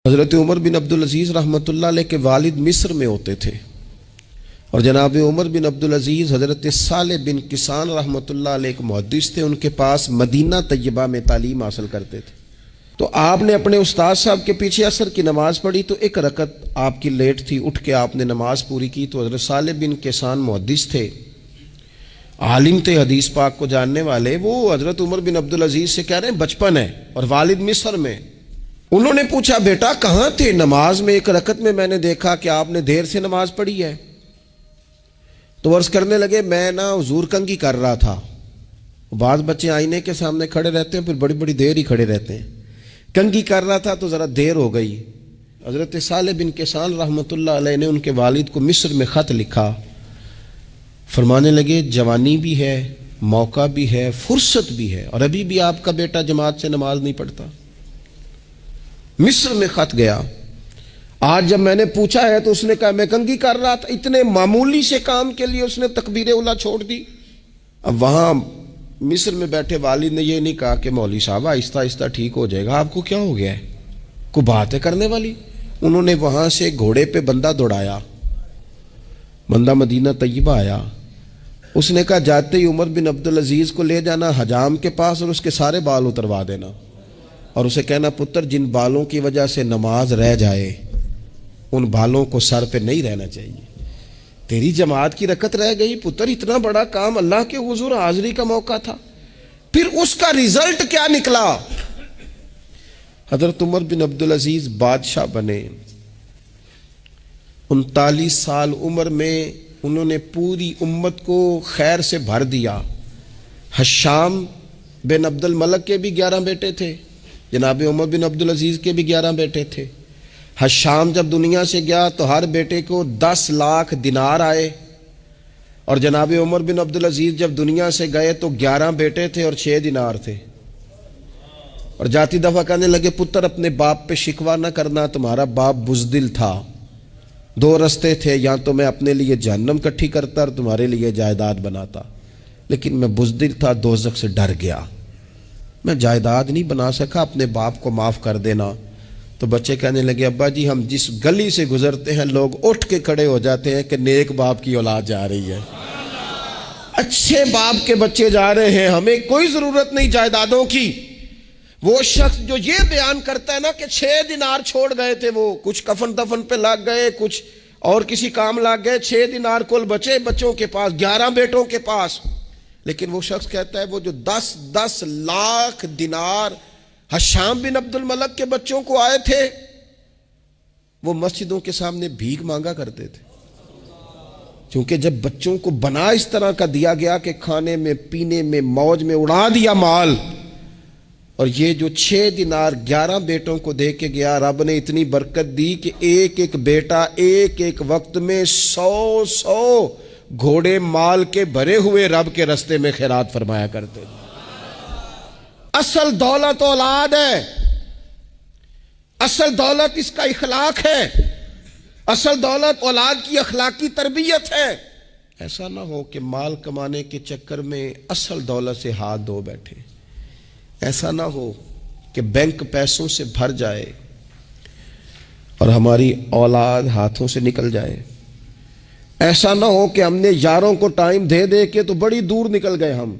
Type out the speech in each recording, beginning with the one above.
حضرت عمر بن عبدالعزیز رحمۃ اللہ علیہ کے والد مصر میں ہوتے تھے، اور جناب عمر بن عبدالعزیز حضرت صالح بن کسان رحمۃ اللہ علیہ کے محدث تھے، ان کے پاس مدینہ طیبہ میں تعلیم حاصل کرتے تھے۔ تو آپ نے اپنے استاد صاحب کے پیچھے عصر کی نماز پڑھی، تو ایک رکعت آپ کی لیٹ تھی، اٹھ کے آپ نے نماز پوری کی۔ تو حضرت صالح بن کسان محدث تھے، عالم تھے، حدیث پاک کو جاننے والے، وہ حضرت عمر بن عبدالعزیز سے کہہ رہے ہیں بچپن ہے اور والد مصر میں۔ انہوں نے پوچھا بیٹا کہاں تھے نماز میں؟ ایک رکعت میں نے دیکھا کہ آپ نے دیر سے نماز پڑھی ہے۔ تو عرض کرنے لگے میں حضور کنگھی کر رہا تھا۔ بعض بچے آئینے کے سامنے کھڑے رہتے ہیں، پھر بڑی بڑی دیر ہی کھڑے رہتے ہیں۔ کنگھی کر رہا تھا تو ذرا دیر ہو گئی۔ حضرت صالح بن کسان رحمۃ اللہ علیہ نے ان کے والد کو مصر میں خط لکھا، فرمانے لگے جوانی بھی ہے، موقع بھی ہے، فرصت بھی ہے، اور ابھی بھی آپ کا بیٹا جماعت سے نماز نہیں پڑھتا۔ مصر میں خط گیا۔ آج جب میں نے پوچھا ہے تو اس نے کہا میں کنگھی کر رہا تھا۔ اتنے معمولی سے کام کے لیے اس نے تکبیر اولیٰ چھوڑ دی۔ اب وہاں مصر میں بیٹھے والد نے یہ نہیں کہا کہ مولوی صاحب آہستہ آہستہ ٹھیک ہو جائے گا، آپ کو کیا ہو گیا ہے، کوئی بات ہے کرنے والی؟ انہوں نے وہاں سے گھوڑے پہ بندہ دوڑایا، بندہ مدینہ طیبہ آیا۔ اس نے کہا جاتے ہی عمر بن عبدالعزیز کو لے جانا حجام کے پاس اور اس کے سارے بال اتروا دینا، اور اسے کہنا پتر جن بالوں کی وجہ سے نماز رہ جائے ان بالوں کو سر پہ نہیں رہنا چاہیے۔ تیری جماعت کی رکعت رہ گئی پتر، اتنا بڑا کام، اللہ کے حضور حاضری کا موقع تھا۔ پھر اس کا ریزلٹ کیا نکلا؟ حضرت عمر بن عبدالعزیز بادشاہ بنے۔ 39 سال عمر میں انہوں نے پوری امت کو خیر سے بھر دیا۔ حشام بن عبد الملک کے بھی 11 بیٹے تھے، جناب عمر بن عبدالعزیز کے بھی 11 بیٹے تھے۔ حشام جب دنیا سے گیا تو ہر بیٹے کو 10 لاکھ دینار آئے، اور جناب عمر بن عبدالعزیز جب دنیا سے گئے تو 11 بیٹے تھے اور 6 دینار تھے۔ اور جاتی دفعہ کہنے لگے پتر اپنے باپ پہ شکوہ نہ کرنا، تمہارا باپ بزدل تھا، 2 رستے تھے، یا تو میں اپنے لیے جہنم کٹھی کرتا اور تمہارے لیے جائیداد بناتا، لیکن میں بزدل تھا، دوزخ سے ڈر گیا، میں جائیداد نہیں بنا سکا، اپنے باپ کو معاف کر دینا۔ تو بچے کہنے لگے ابا جی ہم جس گلی سے گزرتے ہیں لوگ اٹھ کے کھڑے ہو جاتے ہیں کہ نیک باپ کی اولاد جا رہی ہے، اچھے باپ کے بچے جا رہے ہیں، ہمیں کوئی ضرورت نہیں جائیدادوں کی۔ وہ شخص جو یہ بیان کرتا ہے نا کہ 6 دینار چھوڑ گئے تھے، وہ کچھ کفن دفن پہ لگ گئے، کچھ اور کسی کام لگ گئے، 6 دینار کل بچے بچوں کے پاس، 11 بیٹوں کے پاس۔ لیکن وہ شخص کہتا ہے وہ جو 10 لاکھ دینار حشام بن عبد الملک کے بچوں کو آئے تھے، وہ مسجدوں کے سامنے بھیک مانگا کرتے تھے، کیونکہ جب بچوں کو بنا اس طرح کا دیا گیا کہ کھانے میں پینے میں موج میں اڑا دیا مال، اور یہ جو 6 دینار 11 بیٹوں کو دے کے گیا، رب نے اتنی برکت دی کہ ایک ایک بیٹا ایک ایک وقت میں 100 گھوڑے مال کے بھرے ہوئے رب کے رستے میں خیرات فرمایا کرتے تھے۔ اصل دولت اولاد ہے، اصل دولت اس کا اخلاق ہے، اصل دولت اولاد کی اخلاقی تربیت ہے۔ ایسا نہ ہو کہ مال کمانے کے چکر میں اصل دولت سے ہاتھ دھو بیٹھے، ایسا نہ ہو کہ بینک پیسوں سے بھر جائے اور ہماری اولاد ہاتھوں سے نکل جائے، ایسا نہ ہو کہ ہم نے یاروں کو ٹائم دے دے کے تو بڑی دور نکل گئے ہم،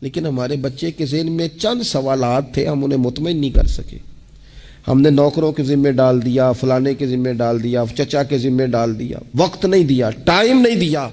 لیکن ہمارے بچے کے ذہن میں چند سوالات تھے، ہم انہیں مطمئن نہیں کر سکے، ہم نے نوکروں کے ذمہ ڈال دیا، فلانے کے ذمہ ڈال دیا، چچا کے ذمہ ڈال دیا، وقت نہیں دیا، ٹائم نہیں دیا۔